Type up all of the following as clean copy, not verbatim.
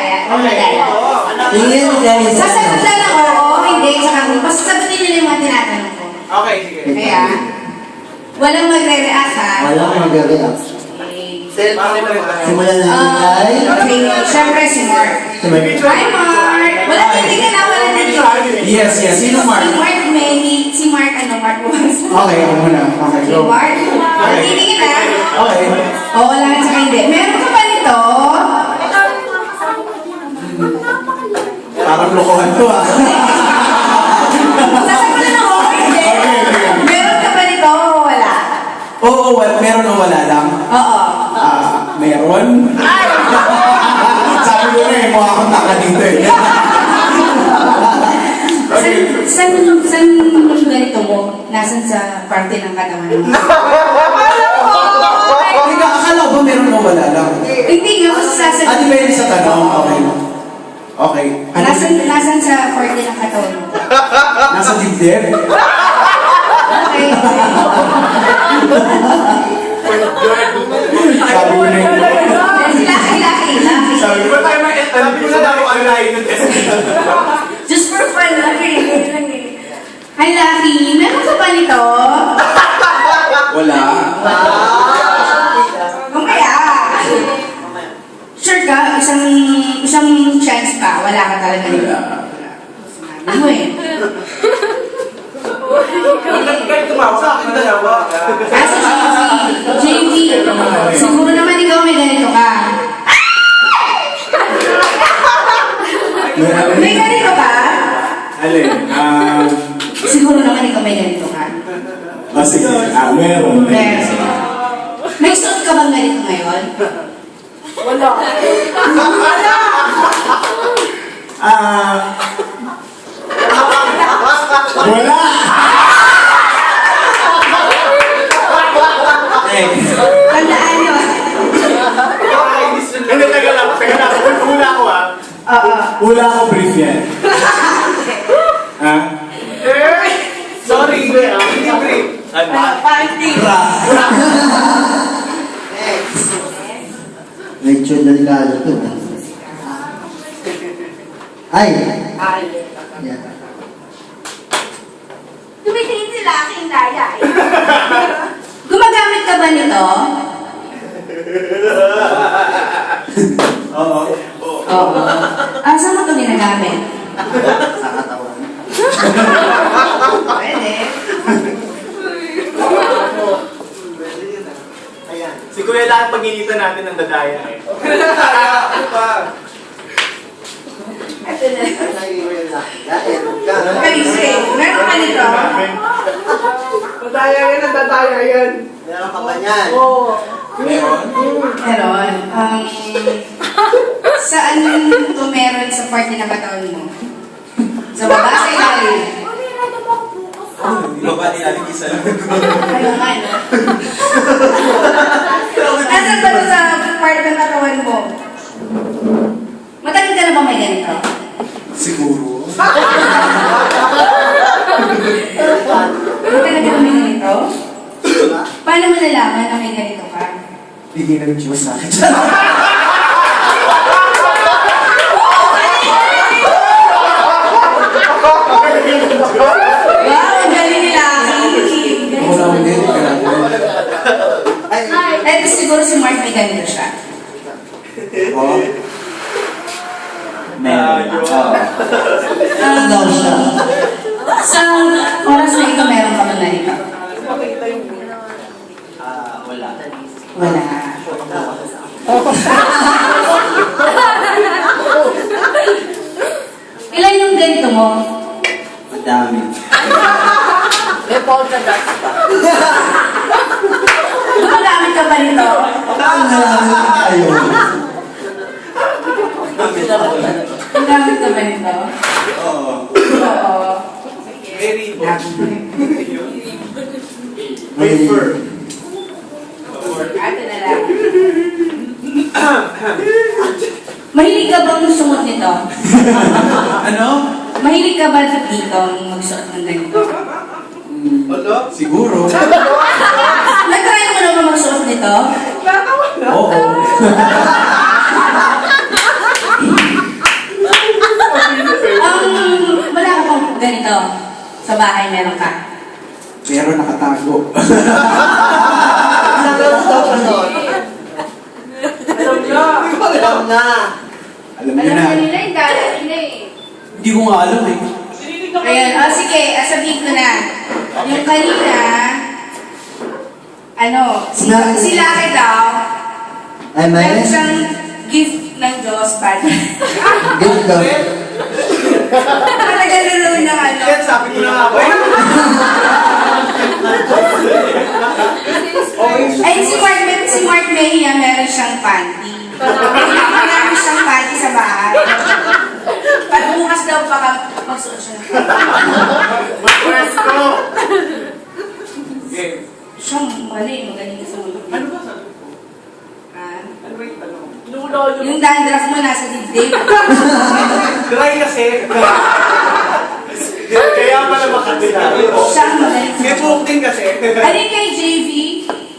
madaya. Madaya. Tingin guys. Sasagot lang ako, oo, hindi, tsaka basta sagutin nila yung mga tinatanong ko. Okay, sige. Kaya, walang magre-react ha. Walang mag-react. Simulan natin guys. Okay, syempre si Mark. Hi Mark! Wala titignan na, wala titignan. Yes, yes. Sino Mark? Si Mark May, si Mark Mark was. Okay, ako muna. Okay, Si go. Mark, wala titignan na. Okay. Oo, lang at saka hindi. Meron ka ba nito? Parang lokohan to ah. Sasagutin ako, hindi. Meron ka ba nito o wala? Oo, meron o wala lang. Oo. Meron. Sabi ko na eh, mukha akong taka dito eh. San ganito mo? Nasaan sa parte ng katawan mo? Teka, akala ko ba meron o wala lang? Hindi nga, kasi sasagutin. Depende sa tanong. Okay. Okay. Nasaan sa parte ng katawan mo? Nasa dibdib? Okay. Sabi ko na yun. Laki. Sabi ko na ako ang lahi ng test. Just for fun, laki. Hi, Lucky. Meron ka ba nito? Wala. Mamaya. Sure ka? Isang chance pa. Wala ka talaga nito. Ano mo eh? Sa akin dalawa. JV, siguro naman ikaw may ganito ka. May ganito ka? Alin? Siguro naman ikaw may ganito ka. Sige. Meron. Meron. May suot ka bang ganito ngayon? Wala. Wala! Tandaan nyo. Hindi, taga lang. Hula ko ah. Oo. Hula ko brief yan. Ha? Sorry, hindi brief. Medyo delikado to. Ay! Yan. Tumitingin sila aking daya eh. Gumagamit ka ba nito? Oo. Oo. Saan mo ito ginagamit? Sa katawan. Pwede. Si Kuya lahat pag-initan natin ng dadaya eh. Ito na. Kalisi. Meron ka nito? Tataya yan. Meron ka ba yan? Oo. Meron? Meron. Saan ito meron sa parte ng katawan mo? Sa baba, sa ilalim? Baba ni Aling isa lang. Ayun nga, no? Nasaan ba ito sa part ng katawan mo? Matagal ka na ba may ganito? Siguro. Matagal ka na may ganito? Paano mo nalaman na may ganito ka? Bigay ng Diyos sa akin. Wow, ang galing nila. Ako na hindi. Eto siguro si Mark may ganito siya. Oo. Meron. Daw siya. Sa oras na ito, meron ka ba ganito? Wala. Wala. Ilan yung ganito mo? Madami. May polka dots pa. Gumagamit ka ba nito? Ang halaman tayo. Gumagamit ka ba nito? Oo. Oo. Very Wafer. Ate na lang. Mahilig ka bang sumot nito? Ano? Mahilig ka ba dito magsuot ng ganito? Ano? Siguro. Nag-try mo na ba magsuot nito? Oo. Sa bahay meron ka. Pero nakatago. Nagalas daw siya doon. Alam na. Alam niyo Alam na. na nila, yung dala nila eh. Hindi ko nga alam eh. Ayan, sige, sabihin ko na. Yung kanina, si Laki daw, meron siyang gift ng Diyos, bad. Good daw. Talaga lulun ng ano. Yan, sabi ko na nga ba? Ay, si Mark Mejia, meron siyang panty. Meron siyang panty sa bahay. Pag bukas daw baka magsuot siya ng Okay. siyang magaling sa mga. Ano ba sabi ko? Ah, Ano ba yung tanong? yung dandruff mo nasa dibdib. Dry kasi. Kaya pala makatila. Siyang magaling sa May mga. buhok din kasi. Alin kay JV?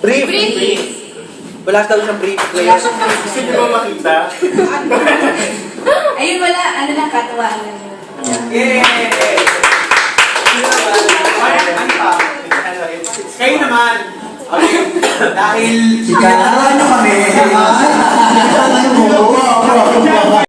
Brief. Wala daw siyang brief. Wala siyang Gusto niyo ba makita? Ayun, wala. Ano lang, katuwaan lang yun. Yay! Ano pa? Kayo naman. Okay. Dahil... Ano kami? Ano mo?